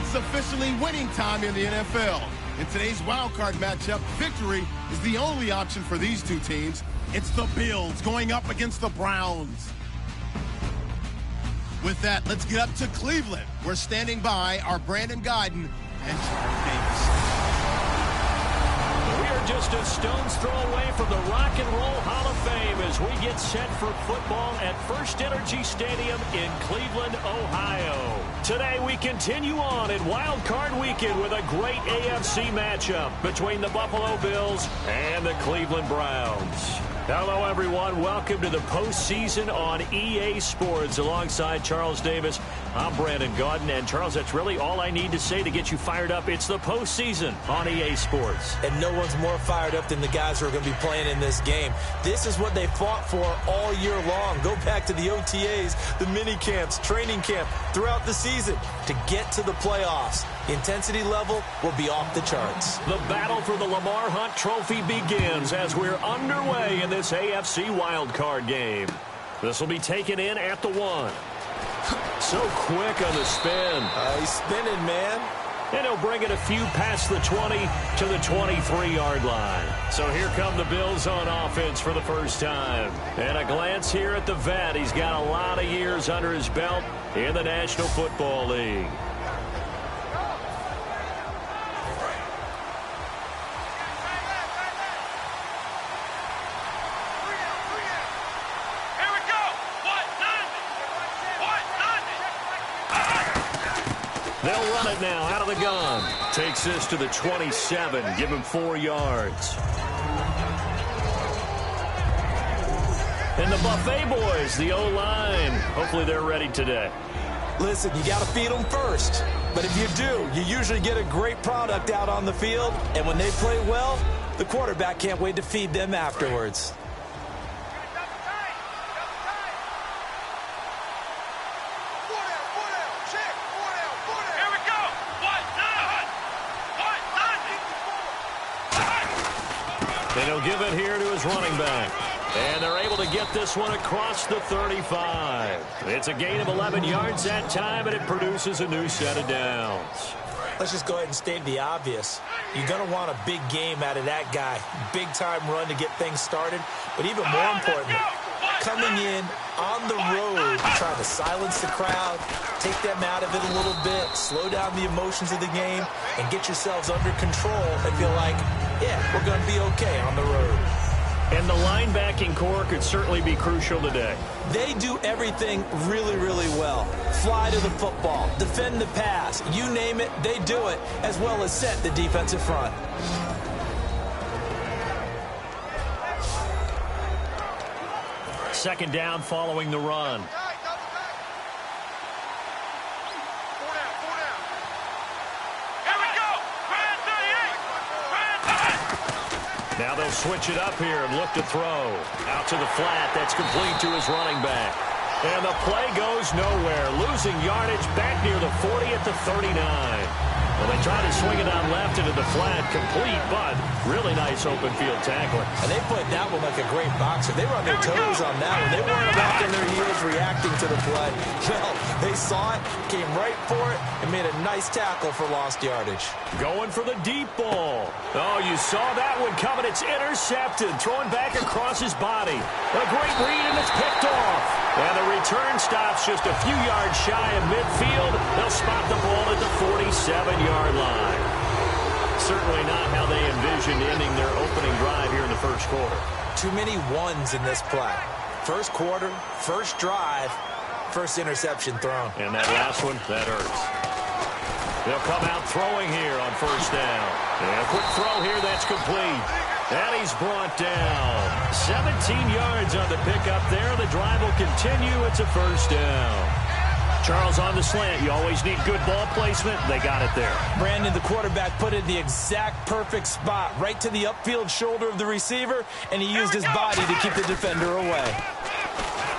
It's officially winning time in the NFL. In today's wild card matchup, victory is the only option for these two teams. It's the Bills going up against the Browns. With that, let's get up to Cleveland. We're standing by our Brandon Guyton and Charles Davis. We are just a stone's throw away from the Rock and Roll Hall of Fame as we get set for football at First Energy Stadium in Cleveland, Ohio. Today we continue on in Wild Card Weekend with a great AFC matchup between the Buffalo Bills and the Cleveland Browns. Hello, everyone. Welcome to the postseason on EA Sports. Alongside Charles Davis, I'm Brandon Guyton. And, Charles, that's really all I need to say to get you fired up. It's the postseason on EA Sports. And no one's more fired up than the guys who are going to be playing in this game. This is what they fought for all year long. Go back to the OTAs, the mini camps, training camp, throughout the season to get to the playoffs. The intensity level will be off the charts. The battle for the Lamar Hunt Trophy begins as we're underway in this AFC wildcard game. This will be taken in at the 1. So quick on the spin. He's spinning, man. And he'll bring it a few past the 20 to the 23-yard line. So here come the Bills on offense for the first time. And a glance here at the vet. He's got a lot of years under his belt in the National Football League. They'll run it now out of the gun. Takes this to the 27. Give him 4 yards. And the Buffet boys, the O-line. Hopefully they're ready today. Listen, you got to feed them first. But if you do, you usually get a great product out on the field. And when they play well, the quarterback can't wait to feed them afterwards. And he'll give it here to his running back. And they're able to get this one across the 35. It's a gain of 11 yards that time, and it produces a new set of downs. Let's just go ahead and state the obvious. You're going to want a big game out of that guy. Big-time run to get things started. But even more importantly, coming in on the road, trying to silence the crowd, take them out of it a little bit, slow down the emotions of the game, and get yourselves under control and feel like, yeah, we're going to be okay on the road. And the linebacking core could certainly be crucial today. They do everything really, really well. Fly to the football, defend the pass, you name it, they do it, as well as set the defensive front. Second down following the run. Now they'll switch it up here and look to throw. Out to the flat. That's complete to his running back. And the play goes nowhere. Losing yardage back near the 40 at the 39. Well, they try to swing it on left into the flat. Complete, but really nice open field tackling. And they played that one like a great boxer. They were on their toes on that one. They weren't back on their heels reacting to the play. No, they saw it, came right for it, and made a nice tackle for lost yardage. Going for the deep ball. Oh, you saw that one coming. It's intercepted. Throwing back across his body. A great read, and it's picked off. And the return stops just a few yards shy of midfield. They'll spot the ball at the 47-yard line. Certainly not how they envisioned ending their opening drive here in the first quarter. Too many ones in this play. First quarter, first drive, first interception thrown. And that last one, that hurts. They'll come out throwing here on first down. And a quick throw here, that's complete. And he's brought down. 17 yards on the pickup there. The drive will continue. It's a first down. Charles, on the slant, you always need good ball placement. They got it there. Brandon, the quarterback, put it in the exact perfect spot, right to the upfield shoulder of the receiver, and he used his body to keep the defender away.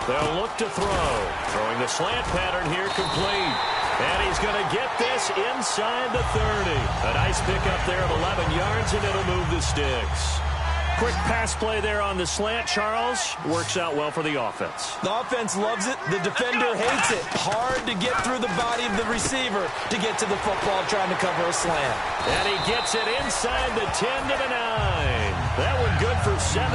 They'll look to throw. Throwing the slant pattern here, complete. And he's going to get this inside the 30. A nice pickup there of 11 yards, and it'll move the sticks. Quick pass play there on the slant, Charles. Works out well for the offense. The offense loves it. The defender hates it. Hard to get through the body of the receiver to get to the football trying to cover a slant. And he gets it inside the 10 to the 9. That one good for 17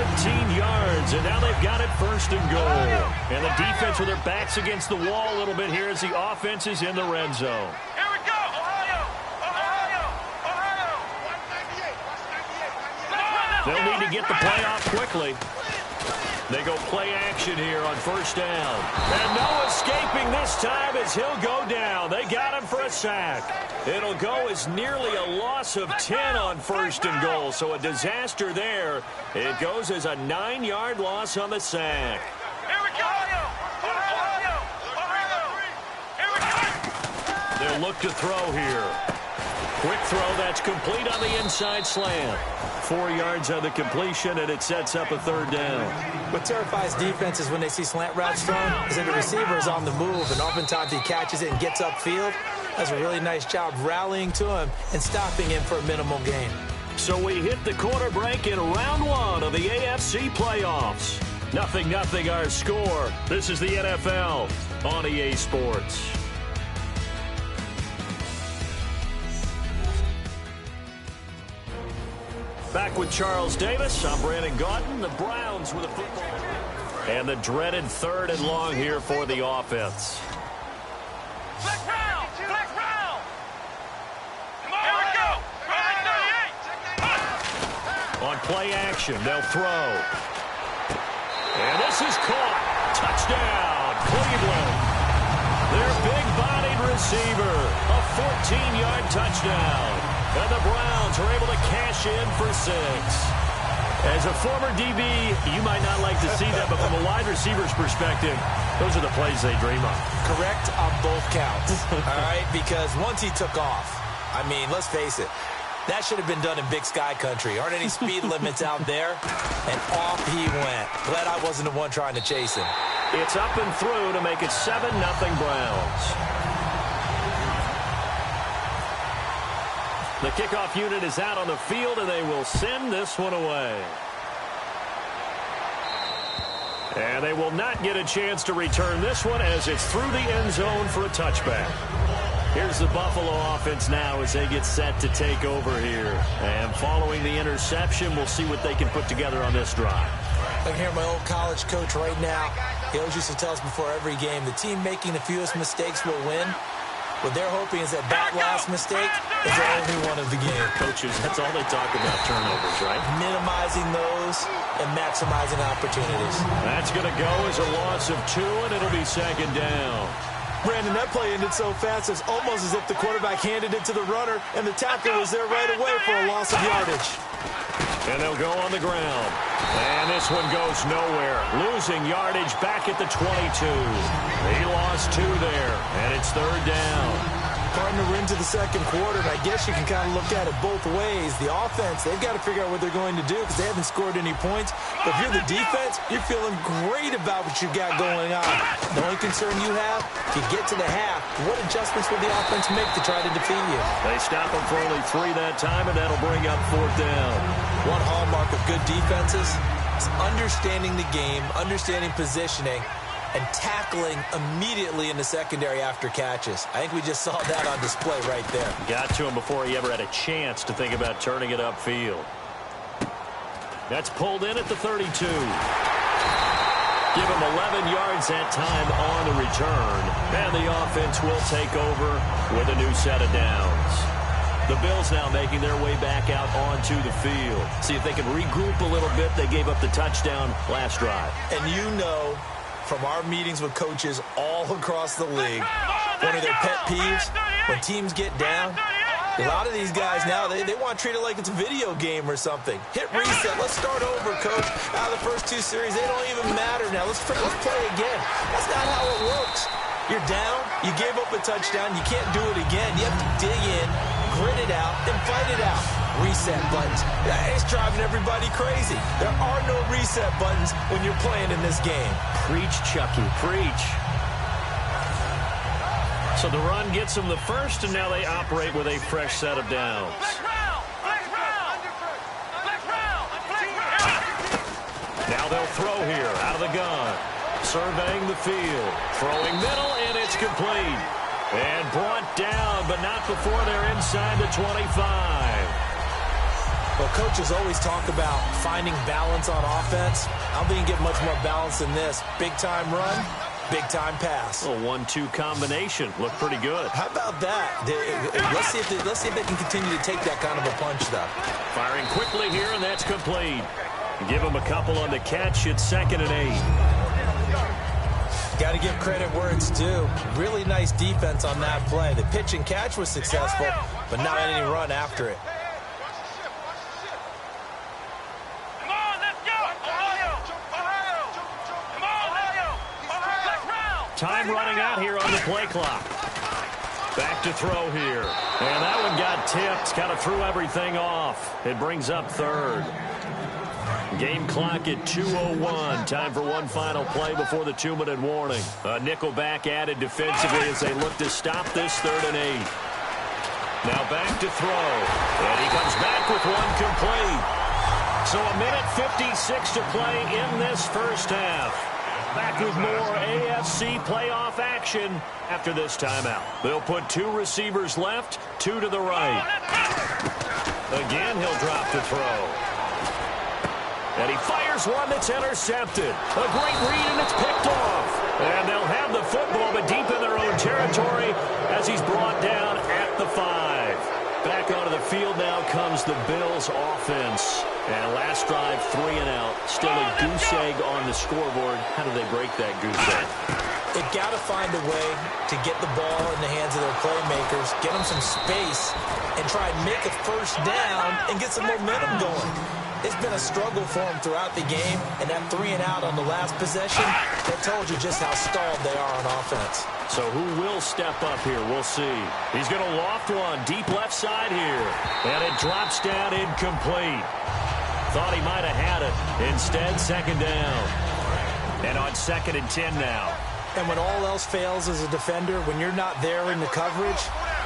yards. And now they've got it first and goal. And the defense with their backs against the wall a little bit here as the offense is in the red zone. They'll need to get the play off quickly. They go play action here on first down. And no escaping this time as he'll go down. They got him for a sack. It'll go as nearly a loss of 10 on first and goal. So a disaster there. It goes as a 9-yard loss on the sack. They'll look to throw here. Quick throw that's complete on the inside slant. 4 yards on the completion, and it sets up a third down. What terrifies defenses when they see slant routes thrown is that the receiver is on the move, and oftentimes he catches it and gets upfield. Does a really nice job rallying to him and stopping him for a minimal gain. So we hit the quarter break in round 1 of the AFC playoffs. 0-0 our score. This is the NFL on EA Sports. Back with Charles Davis. I'm Brandon Gaudin. The Browns with a football. And the dreaded 3rd and long here for the offense. Black round! Black round! Here we go! On play action, they'll throw. And this is caught. Touchdown, Cleveland. Their big-bodied receiver. A 14-yard touchdown. And the Browns are able to cash in for 6. As a former DB, you might not like to see that, but from a wide receiver's perspective, those are the plays they dream of. Correct on both counts, all right? Because once he took off, I mean, let's face it, that should have been done in Big Sky country. Aren't any speed limits out there? And off he went. Glad I wasn't the one trying to chase him. It's up and through to make it 7-0 Browns. The kickoff unit is out on the field, and they will send this one away. And they will not get a chance to return this one as it's through the end zone for a touchback. Here's the Buffalo offense now as they get set to take over here. And following the interception, we'll see what they can put together on this drive. I can hear my old college coach right now. He always used to tell us before every game, the team making the fewest mistakes will win. What they're hoping is that last mistake is the only one of the game. Coaches, that's all they talk about, turnovers, right? Minimizing those and maximizing opportunities. That's going to go as a loss of 2, and it'll be 2nd down. Brandon, that play ended so fast, it's almost as if the quarterback handed it to the runner, and the tackle was there right away for a loss of yardage. And they'll go on the ground. And this one goes nowhere. Losing yardage back at the 22. He lost 2 there, and it's 3rd down. Starting to rim to the second quarter, and I guess you can kind of look at it both ways. The offense, they've got to figure out what they're going to do because they haven't scored any points. But if you're the defense, you're feeling great about what you got going on. The only concern you have, if you get to the half, what adjustments will the offense make to try to defeat you? They stop them for only 3 that time, and that'll bring up 4th down. One hallmark of good defenses is understanding the game, understanding positioning, and tackling immediately in the secondary after catches. I think we just saw that on display right there. Got to him before he ever had a chance to think about turning it upfield. That's pulled in at the 32. Give him 11 yards that time on the return. And the offense will take over with a new set of downs. The Bills now making their way back out onto the field. See if they can regroup a little bit. They gave up the touchdown last drive. And you know, from our meetings with coaches all across the league, one of their pet peeves, when teams get down, a lot of these guys now, they want to treat it like it's a video game or something. Hit reset. Let's start over, coach. Out of the first 2 series, they don't even matter now. Let's play again. That's not how it works. You're down. You gave up a touchdown. You can't do it again. You have to dig in, grit it out, and fight it out. Reset buttons. It's driving everybody crazy. There are no reset buttons when you're playing in this game. Preach, Chucky. Preach. So the run gets them the first, and now they operate with a fresh set of downs. Black round! Black round! Black round! Now they'll throw here out of the gun. Surveying the field. Throwing middle, and it's complete. And brought down, but not before they're inside the 25. Well, coaches always talk about finding balance on offense. I don't think you get much more balance than this. Big-time run, big-time pass. A 1-2 combination. Looked pretty good. How about that? Let's see if they can continue to take that kind of a punch, though. Firing quickly here, and that's complete. Give him a couple on the catch. It's 2nd and 8. Got to give credit where it's due. Really nice defense on that play. The pitch and catch was successful, but not any run after it. Come on, let's go! Ohio! Come on, Ohio! Let's round! Time running out here on the play clock. Back to throw here. And that one got tipped. Kind of threw everything off. It brings up 3rd. Game clock at 2:01. Time for one final play before the 2-minute warning. A nickel back added defensively as they look to stop this 3rd and 8. Now back to throw. And he comes back with one complete. So 1:56 to play in this first half. Back with more AFC playoff action after this timeout. They'll put 2 receivers left, 2 to the right. Again, he'll drop the throw. And he fires one that's intercepted. A great read, and it's picked off. And they'll have the football, but deep in their own territory as he's brought down at the 5. Back onto the field now comes the Bills' offense. And last drive, 3 and out. Still a goose egg on the scoreboard. How do they break that goose egg? They've got to find a way to get the ball in the hands of their playmakers, get them some space, and try and make a first down and get some momentum going. It's been a struggle for them throughout the game, and that 3 and out on the last possession, that told you just how stalled they are on offense. So who will step up here? We'll see. He's going to loft one deep left side here, and it drops down incomplete. Thought he might have had it. Instead, 2nd down. And on 2nd and 10 now. And when all else fails as a defender, when you're not there in the coverage,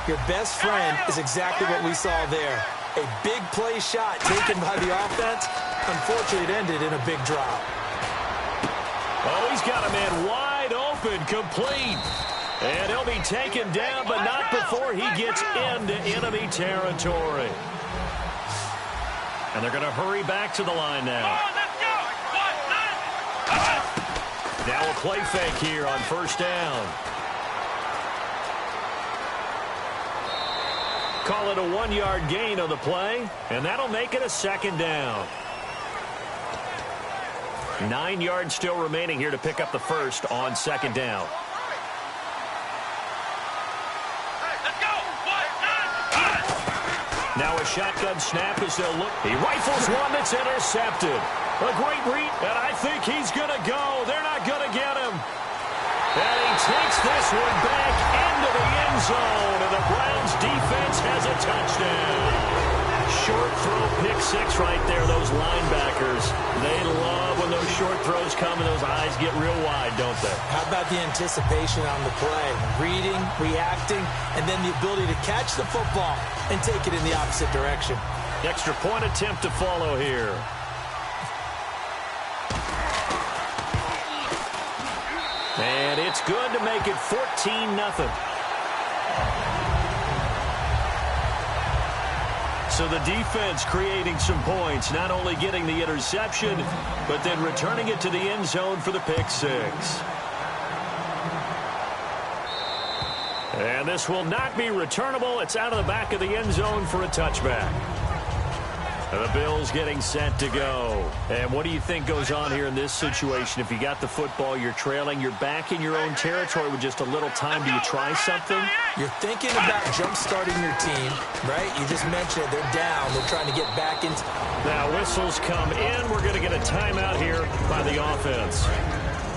your best friend is exactly what we saw there. A big play shot taken by the offense. Unfortunately, it ended in a big drop. Oh, he's got a man wide open, complete. And he'll be taken down, but not before he gets into enemy territory. And they're going to hurry back to the line now. Now a play fake here on 1st down. Call it a 1-yard gain on the play, and that'll make it a 2nd down. 9 yards still remaining here to pick up the first on 2nd down. Now a shotgun snap as they'll look. He rifles one that's intercepted. A great read, and I think he's going to go. They're not going to get him. And he takes this one back into the end zone, and the Browns defense has a touchdown. Short throw, pick 6 right there, those linebackers. They love when those short throws come and those eyes get real wide, don't they? How about the anticipation on the play? Reading, reacting, and then the ability to catch the football and take it in the opposite direction. Extra point attempt to follow here. And it's good to make it 14-0. So the defense creating some points, not only getting the interception, but then returning it to the end zone for the pick 6. And this will not be returnable. It's out of the back of the end zone for a touchback. And the Bills getting set to go. And what do you think goes on here in this situation? If you got the football, you're trailing, you're back in your own territory with just a little time. Do you try something? You're thinking about jump-starting your team, right? You just mentioned it. They're down. They're trying to get back into... Now whistles come in. We're going to get a timeout here by the offense.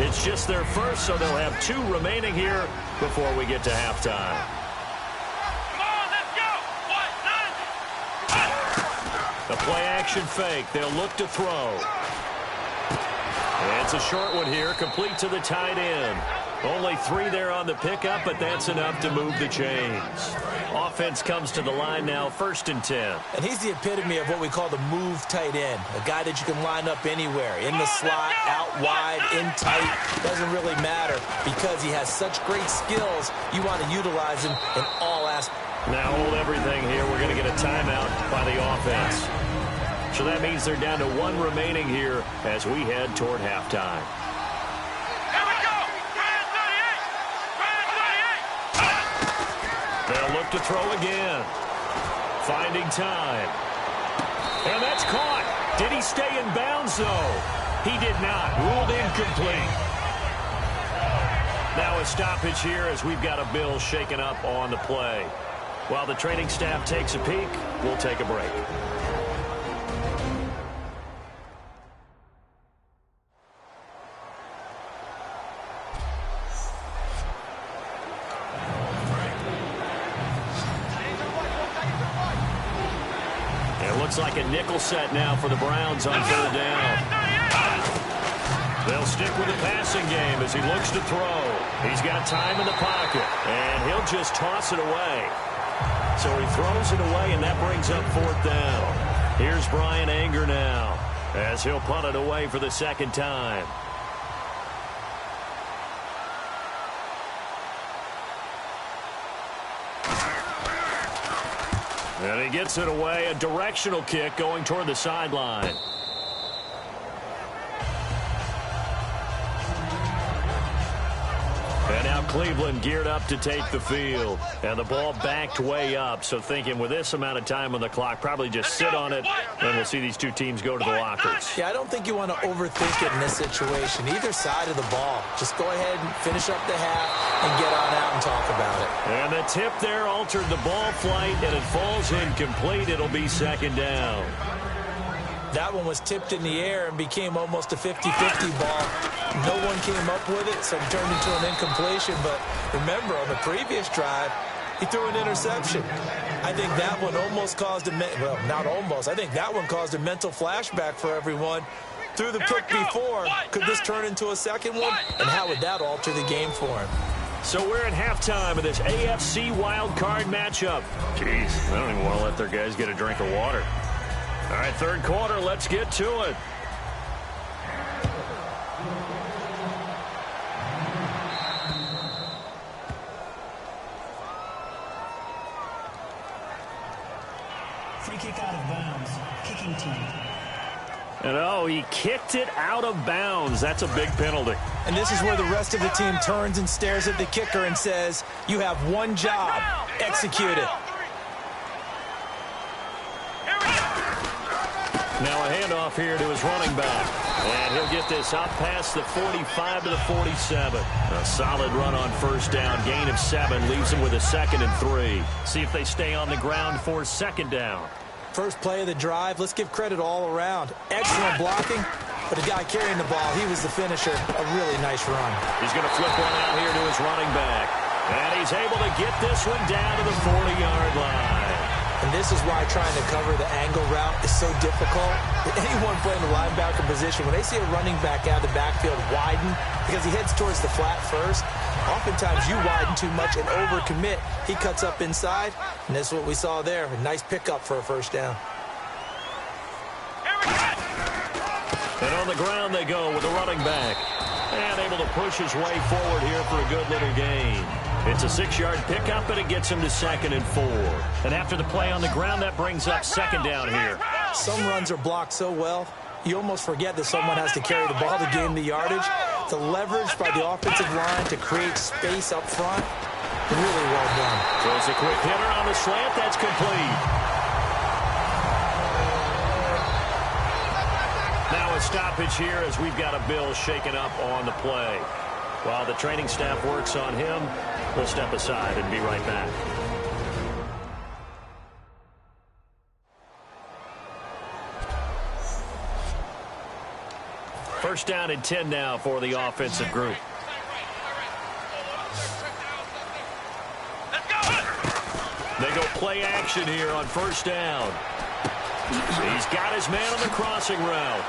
It's just their first, so they'll have 2 remaining here before we get to halftime. The play-action fake. They'll look to throw. It's a short one here, complete to the tight end. Only 3 there on the pickup, but that's enough to move the chains. Offense comes to the line now, 1st and 10. And he's the epitome of what we call the move tight end, a guy that you can line up anywhere, in the slot, out wide, in tight. Doesn't really matter because he has such great skills. You want to utilize him in all aspects. Now hold everything here. We're going to get a timeout by the offense. So that means they're down to 1 remaining here as we head toward halftime. Here we go! They'll look to throw again. Finding time. And that's caught. Did he stay in bounds, though? He did not. Ruled incomplete. Now a stoppage here as we've got a Bill shaken up on the play. While the training staff takes a peek, we'll take a break. Looks like a nickel set now for the Browns on 3rd down. They'll stick with the passing game as he looks to throw. He's got time in the pocket, and he'll just toss it away. So he throws it away, and that brings up 4th down. Here's Brian Anger now as he'll punt it away for the 2nd time. And he gets it away, a directional kick going toward the sideline. And now Cleveland geared up to take the field. And the ball backed way up, so thinking with this amount of time on the clock, probably just sit on it, and we'll see these two teams go to the lockers. Yeah, I don't think you want to overthink it in this situation. Either side of the ball. Just go ahead and finish up the half and get on out and talk about it. And the tip there altered the ball flight, and it falls incomplete. It'll be 2nd down. That one was tipped in the air and became almost a 50-50 ball. No one came up with it, so it turned into an incompletion. But remember, on the previous drive, he threw an interception. I think that one almost caused a well, not almost. I think that one caused a mental flashback for everyone. Threw the pick before. Could this turn into a second one? And how would that alter the game for him? So we're at halftime of this AFC wild card matchup. Jeez, I don't even want to let their guys get a drink of water. All right, 3rd quarter, let's get to it. Free kick out of bounds. Kicking team. And oh, he kicked it out of bounds. That's a big penalty. And this is where the rest of the team turns and stares at the kicker and says, you have one job. Execute it. Now a handoff here to his running back. And he'll get this up past the 45 to the 47. A solid run on 1st down. Gain of 7 leaves him with a 2nd and 3. See if they stay on the ground for 2nd down. First play of the drive. Let's give credit all around. Excellent blocking. But the guy carrying the ball, he was the finisher. A really nice run. He's going to flip one out here to his running back. And he's able to get this one down to the 40-yard line. And this is why trying to cover the angle route is so difficult. Anyone playing the linebacker position, when they see a running back out of the backfield widen, because he heads towards the flat first, oftentimes you widen too much and overcommit. He cuts up inside, and that's what we saw there. A nice pickup for a 1st down. And on the ground they go with the running back. And able to push his way forward here for a good little gain. It's a 6-yard pickup, and it gets him to 2nd and 4. And after the play on the ground, that brings up 2nd down here. Some runs are blocked so well, you almost forget that someone has to carry the ball to gain the yardage. The leverage by the offensive line to create space up front, really well done. Throws a quick hitter on the slant. That's complete. Now a stoppage here as we've got a Bill shaken up on the play. While the training staff works on him, we'll step aside and be right back. First down and 10 now for the offensive group. They go play action here on 1st down. He's got his man on the crossing route.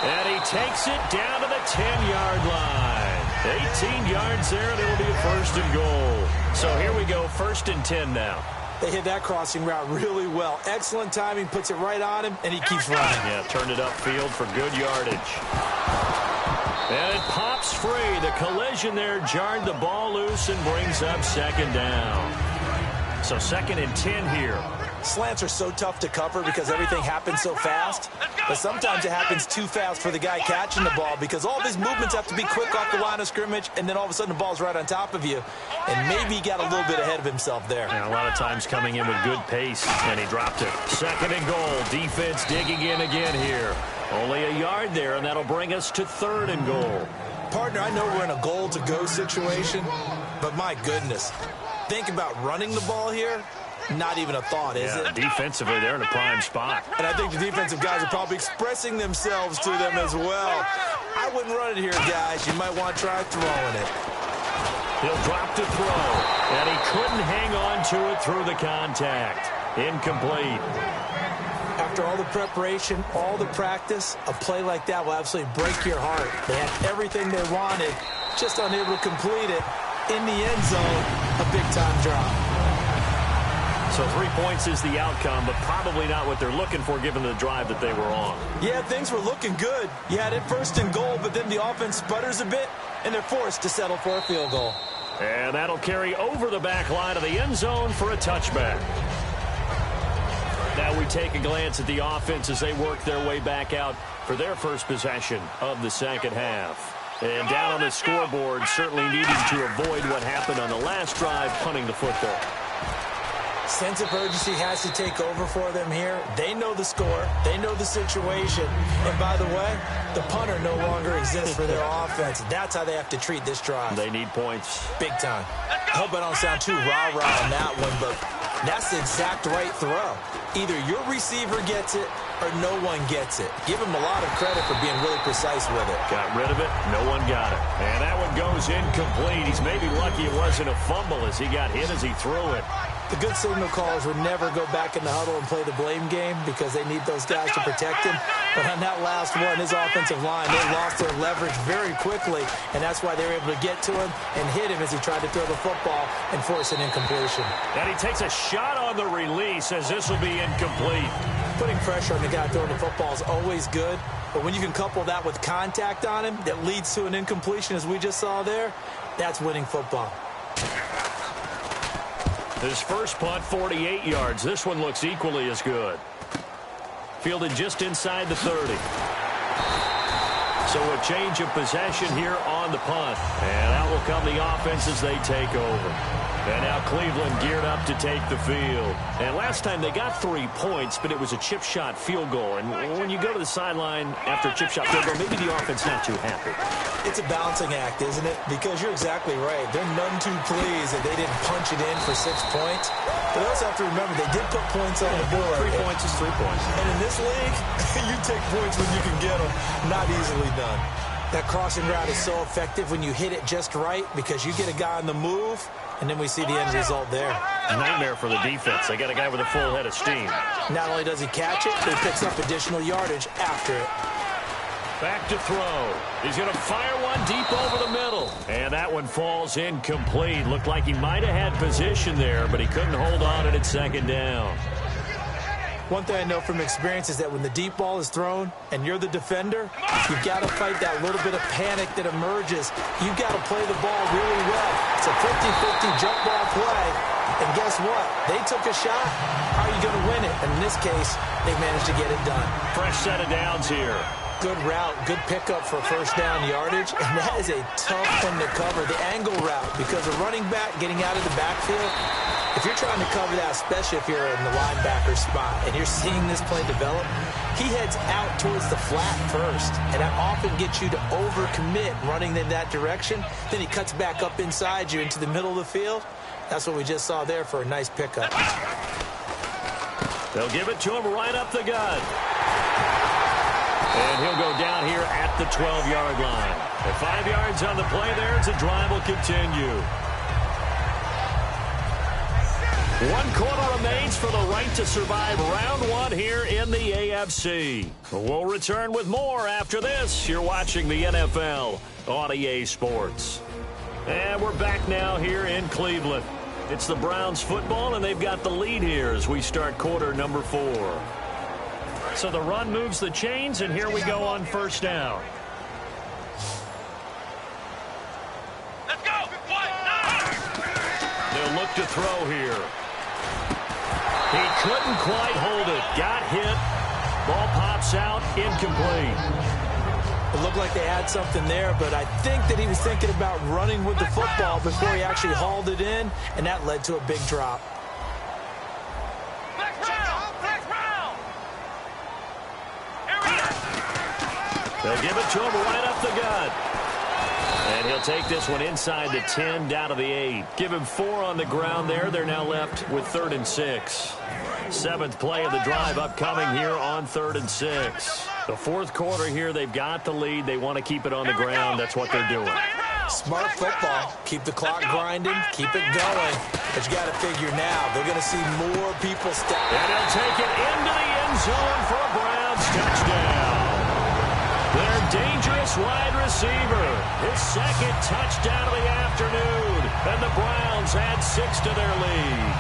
And he takes it down to the 10-yard line. 18 yards there, and it'll be a 1st and goal. So here we go, 1st and 10 now. They hit that crossing route really well. Excellent timing, puts it right on him, and he keeps running. Yeah, turned it upfield for good yardage. And it pops free. The collision there jarred the ball loose and brings up second down. So 2nd and 10 here. Slants are so tough to cover because everything happens so fast. But sometimes it happens too fast for the guy catching the ball because all of his movements have to be quick off the line of scrimmage, and then all of a sudden the ball's right on top of you. And maybe he got a little bit ahead of himself there. Yeah, a lot of times coming in with good pace, and he dropped it. 2nd and goal. Defense digging in again here. Only a yard there, and that'll bring us to 3rd and goal. Partner, I know we're in a goal-to-go situation, but my goodness. Think about running the ball here. Not even a thought, is it? Defensively, they're in a prime spot. And I think the defensive guys are probably expressing themselves to them as well. I wouldn't run it here, guys. You might want to try throwing it. He'll drop to throw, and he couldn't hang on to it through the contact. Incomplete. After all the preparation, all the practice, a play like that will absolutely break your heart. They had everything they wanted, just unable to complete it. In the end zone, a big-time drop. So 3 points is the outcome, but probably not what they're looking for given the drive that they were on. Yeah, things were looking good. You had it 1st and goal, but then the offense sputters a bit, and they're forced to settle for a field goal. And that'll carry over the back line of the end zone for a touchback. Now we take a glance at the offense as they work their way back out for their first possession of the second half. And down on the scoreboard, certainly needing to avoid what happened on the last drive, punting the football. Sense of urgency has to take over for them here. They know the score. They know the situation. And by the way, the punter no longer exists for their offense. That's how they have to treat this drive. They need points. Big time. I hope I don't sound too rah-rah on that one, but that's the exact right throw. Either your receiver gets it or no one gets it. Give him a lot of credit for being really precise with it. Got rid of it. No one got it. And that one goes incomplete. He's maybe lucky it wasn't a fumble as he got hit as he threw it. The good signal callers would never go back in the huddle and play the blame game because they need those guys to protect him. But on that last one, his offensive line, they lost their leverage very quickly, and that's why they were able to get to him and hit him as he tried to throw the football and force an incompletion. And he takes a shot on the release as this will be incomplete. Putting pressure on the guy throwing the football is always good, but when you can couple that with contact on him that leads to an incompletion as we just saw there, that's winning football. His first punt, 48 yards. This one looks equally as good. Fielded just inside the 30. So a change of possession here on the punt. And out will come the offense as they take over. And now Cleveland geared up to take the field. And last time they got 3 points, but it was a chip shot field goal. And when you go to the sideline after a chip shot field goal, maybe the offense not too happy. It's a balancing act, isn't it? Because you're exactly right. They're none too pleased that they didn't punch it in for 6 points. But they also have to remember they did put points on the board. 3 points is 3 points. And in this league, you take points when you can get them. Not easily done. That crossing route is so effective when you hit it just right because you get a guy on the move, and then we see the end result there. Nightmare for the defense. They got a guy with a full head of steam. Not only does he catch it, but he picks up additional yardage after it. Back to throw. He's going to fire one deep over the middle. And that one falls incomplete. Looked like he might have had position there, but he couldn't hold on at second down. One thing I know from experience is that when the deep ball is thrown and you're the defender, you've got to fight that little bit of panic that emerges. You've got to play the ball really well. It's a 50-50 jump ball play. And guess what? They took a shot. How are you going to win it? And in this case, they managed to get it done. Fresh set of downs here. Good route, good pickup for first down yardage. And that is a tough one to cover, the angle route, because a running back getting out of the backfield, if you're trying to cover that, especially if you're in the linebacker spot and you're seeing this play develop, he heads out towards the flat first. And that often gets you to overcommit running in that direction. Then he cuts back up inside you into the middle of the field. That's what we just saw there for a nice pickup. They'll give it to him right up the gut. And he'll go down here at the 12-yard line. At 5 yards on the play there, the drive will continue. 1 quarter remains for the right to survive round 1 here in the AFC. We'll return with more after this. You're watching the NFL on EA Sports. And we're back now here in Cleveland. It's the Browns football, and they've got the lead here as we start quarter number 4. So the run moves the chains, and here we go on first down. Let's go. They'll look to throw here. He couldn't quite hold it. Got hit. Ball pops out. Incomplete. It looked like they had something there, but I think that he was thinking about running with the football before he actually hauled it in, and that led to a big drop. Next round. Here we go. They'll give it to him right up the gut. And he'll take this one inside the 10, down to the 8. Give him 4 on the ground there. They're now left with 3rd and 6. 7th play of the drive upcoming here on 3rd and 6. The fourth quarter here, they've got the lead. They want to keep it on the ground. That's what they're doing. Smart football. Keep the clock grinding. Keep it going. But you got to figure now, they're going to see more people step. And he'll take it into the end zone for a Browns touchdown. Their dangerous wide receiver. His 2nd touchdown of the afternoon. And the Browns add 6 to their lead.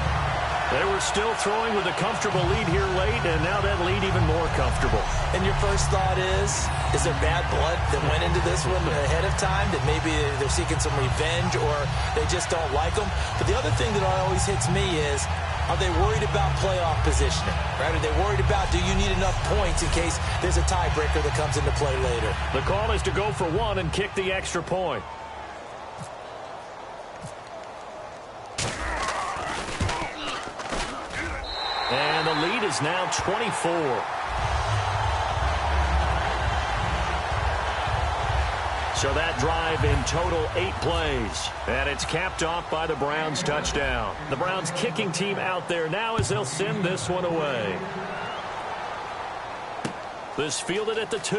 They were still throwing with a comfortable lead here late, and now that lead even more comfortable. And your first thought is there bad blood that went into this one ahead of time, that maybe they're seeking some revenge or they just don't like them? But the other thing that always hits me is, are they worried about playoff positioning? Right? Are they worried about, do you need enough points in case there's a tiebreaker that comes into play later? The call is to go for 1 and kick the extra point. And the lead is now 24. So that drive in total 8 plays. And it's capped off by the Browns touchdown. The Browns kicking team out there now as they'll send this one away. This fielded at the 2.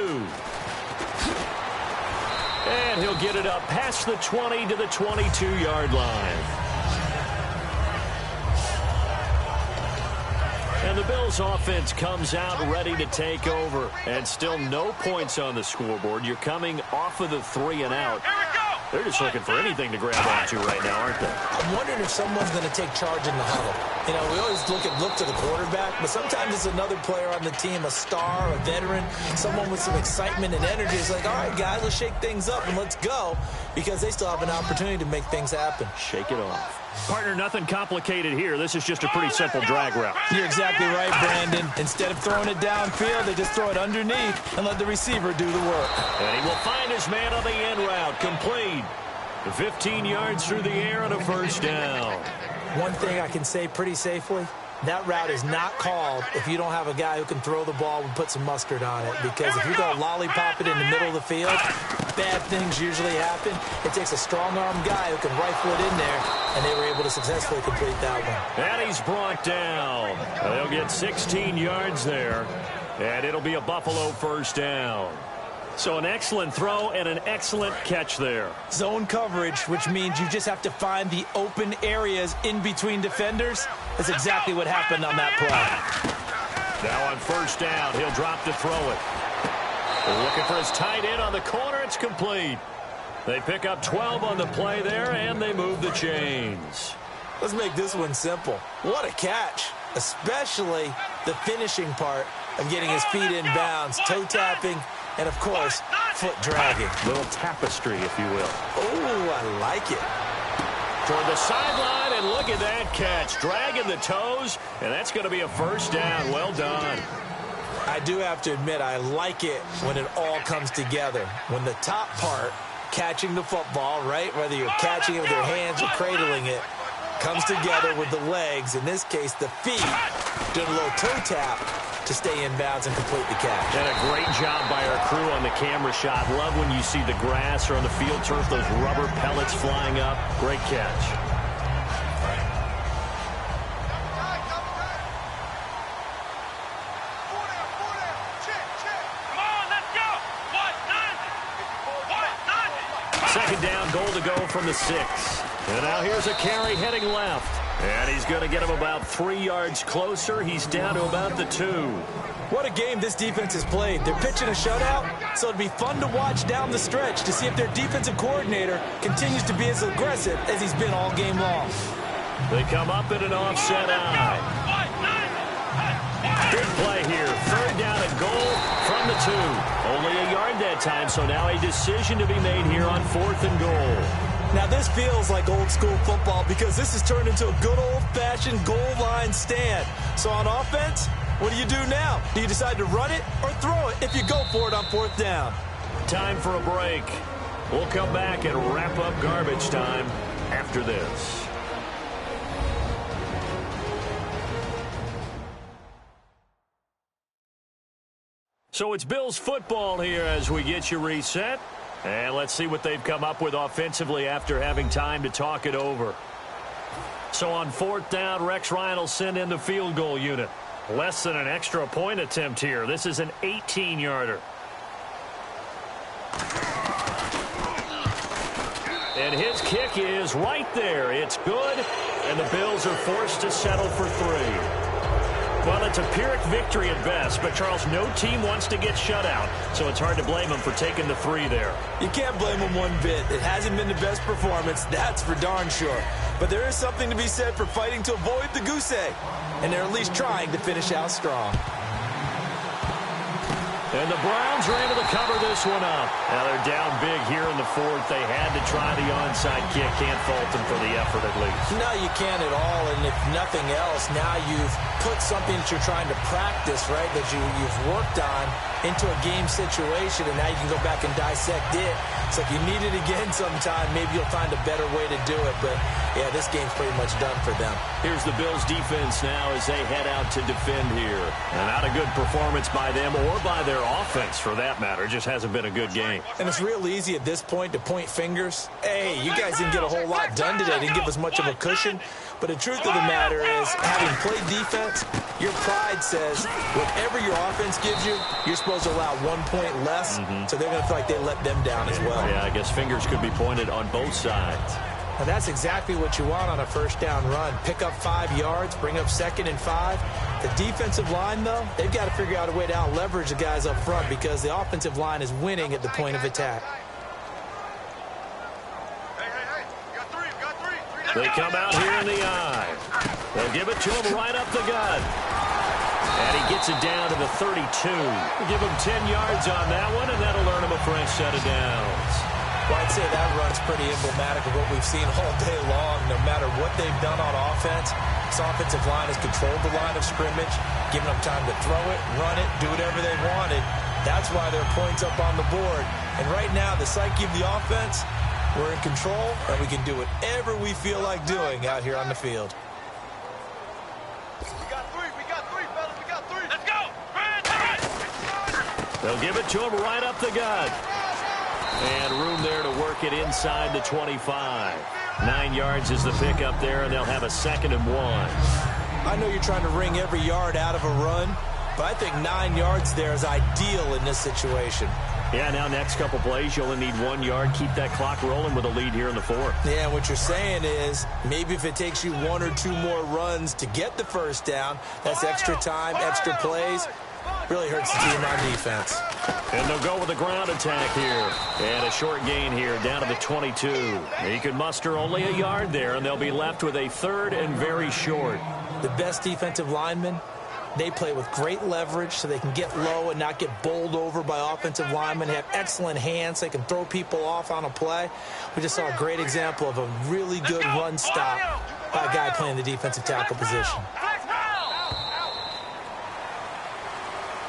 And he'll get it up past the 20 to the 22-yard line. And the Bills offense comes out ready to take over. And still no points on the scoreboard. You're coming off of the 3 and out. They're just looking for anything to grab onto right now, aren't they? I'm wondering if someone's going to take charge in the huddle. You know, we always look to the quarterback, but sometimes it's another player on the team, a star, a veteran, someone with some excitement and energy. It's like, all right, guys, let's shake things up and let's go, because they still have an opportunity to make things happen. Shake it off. Partner, nothing complicated here. This is just a pretty simple drag route. You're exactly right, Brandon. Instead of throwing it downfield, they just throw it underneath and let the receiver do the work. And he will find his man on the end route. Complete. 15 yards through the air and a first down. One thing I can say pretty safely, that route is not called if you don't have a guy who can throw the ball and put some mustard on it. Because if you're going to lollipop it in the middle of the field, bad things usually happen. It takes a strong-arm guy who can rifle it in there, and they were able to successfully complete that one. And he's brought down. They'll get 16 yards there, and it'll be a Buffalo first down. So an excellent throw and an excellent catch there. Zone coverage, which means you just have to find the open areas in between defenders. That's exactly what happened on that play. Now on first down, he'll drop to throw it. They're looking for his tight end on the corner. It's complete. They pick up 12 on the play there, and they move the chains. Let's make this one simple. What a catch, especially the finishing part of getting his feet in bounds, toe tapping, and, of course, foot dragging. Little tapestry, if you will. Oh, I like it. Toward the sideline, and look at that catch. Dragging the toes, and that's going to be a first down. Well done. I do have to admit, I like it when it all comes together. When the top part, catching the football, right, whether you're catching it with your hands or cradling it, comes together with the legs, in this case the feet, doing a little toe tap to stay in bounds and complete the catch. And a great job by our crew on the camera shot. Love when you see the grass or on the field turf, those rubber pellets flying up. Great catch. Second down, goal to go from the 6. And now here's a carry heading left. And he's going to get him about 3 yards closer. He's down to about the 2. What a game this defense has played. They're pitching a shutout, so it'd be fun to watch down the stretch to see if their defensive coordinator continues to be as aggressive as he's been all game long. They come up in an offset eye. Big play here. Third down and goal from the 2. Only a yard that time, so now a decision to be made here on 4th and goal. Now this feels like old school football because this has turned into a good old-fashioned goal line stand. So on offense, what do you do now? Do you decide to run it or throw it if you go for it on 4th down? Time for a break. We'll come back and wrap up garbage time after this. So it's Bills football here as we get you reset. And let's see what they've come up with offensively after having time to talk it over. So on 4th down, Rex Ryan will send in the field goal unit. Less than an extra point attempt here. This is an 18-yarder. And his kick is right there. It's good, and the Bills are forced to settle for 3. Well, it's a Pyrrhic victory at best, but, Charles, no team wants to get shut out, so it's hard to blame them for taking the 3 there. You can't blame them one bit. It hasn't been the best performance, that's for darn sure. But there is something to be said for fighting to avoid the goose egg, and they're at least trying to finish out strong. And the Browns are able to cover this one up. Now they're down big here in the 4th. They had to try the onside kick. Can't fault them for the effort at least. No, you can't at all. And if nothing else, now you've put something that you're trying to practice, right, that you've worked on into a game situation, and now you can go back and dissect it. It's like you need it again sometime. Maybe you'll find a better way to do it. But, yeah, this game's pretty much done for them. Here's the Bills' defense now as they head out to defend here. And not a good performance by them or by their offense, for that matter. It just hasn't been a good game. And it's real easy at this point to point fingers. Hey, you guys didn't get a whole lot done today. Didn't give us much of a cushion. But the truth of the matter is, having played defense, your pride says whatever your offense gives you, you're supposed to allow 1 point less. So they're going to feel like they let them down as well. Yeah, I guess fingers could be pointed on both sides. Now that's exactly what you want on a 1st down run. Pick up 5 yards, bring up 2nd and 5. The defensive line, though, they've got to figure out a way to out-leverage the guys up front because the offensive line is winning at the point of attack. They come out here in the eye. They'll give it to him right up the gut. And he gets it down to the 32. Give him 10 yards on that one, and that'll earn him a fresh set of downs. Well, I'd say that run's pretty emblematic of what we've seen all day long. No matter what they've done on offense, this offensive line has controlled the line of scrimmage, given them time to throw it, run it, do whatever they wanted. That's why there are points up on the board. And right now, the psyche of the offense, we're in control, and we can do whatever we feel like doing out here on the field. We got three, fellas. We got 3. Let's go. They'll give it to him right up the gut. And room there to work it inside the 25. 9 yards is the pickup there, and they'll have a 2nd and 1. I know you're trying to wring every yard out of a run, but I think 9 yards there is ideal in this situation. Yeah, now next couple plays, you only need 1 yard. Keep that clock rolling with a lead here in the 4th. Yeah, what you're saying is maybe if it takes you 1 or 2 more runs to get the 1st down, that's extra time, extra plays. Really hurts the team on defense. And they'll go with a ground attack here. And a short gain here down to the 22. He can muster only a yard there, and they'll be left with a 3rd and very short. The best defensive linemen, they play with great leverage so they can get low and not get bowled over by offensive linemen. They have excellent hands. They can throw people off on a play. We just saw a great example of a really good run stop by a guy playing the defensive tackle position.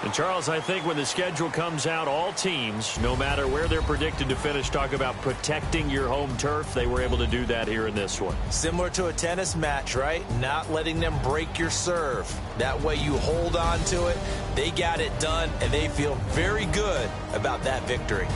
And, Charles, I think when the schedule comes out, all teams, no matter where they're predicted to finish, talk about protecting your home turf. They were able to do that here in this one. Similar to a tennis match, right? Not letting them break your serve. That way you hold on to it. They got it done, and they feel very good about that victory.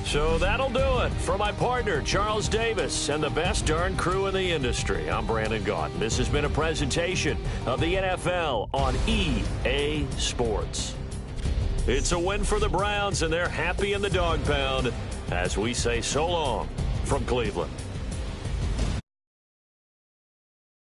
So that'll do it. For my partner, Charles Davis, and the best darn crew in the industry, I'm Brandon Gaudin. This has been a presentation of the NFL on EA Sports. It's a win for the Browns, and they're happy in the dog pound as we say so long from Cleveland.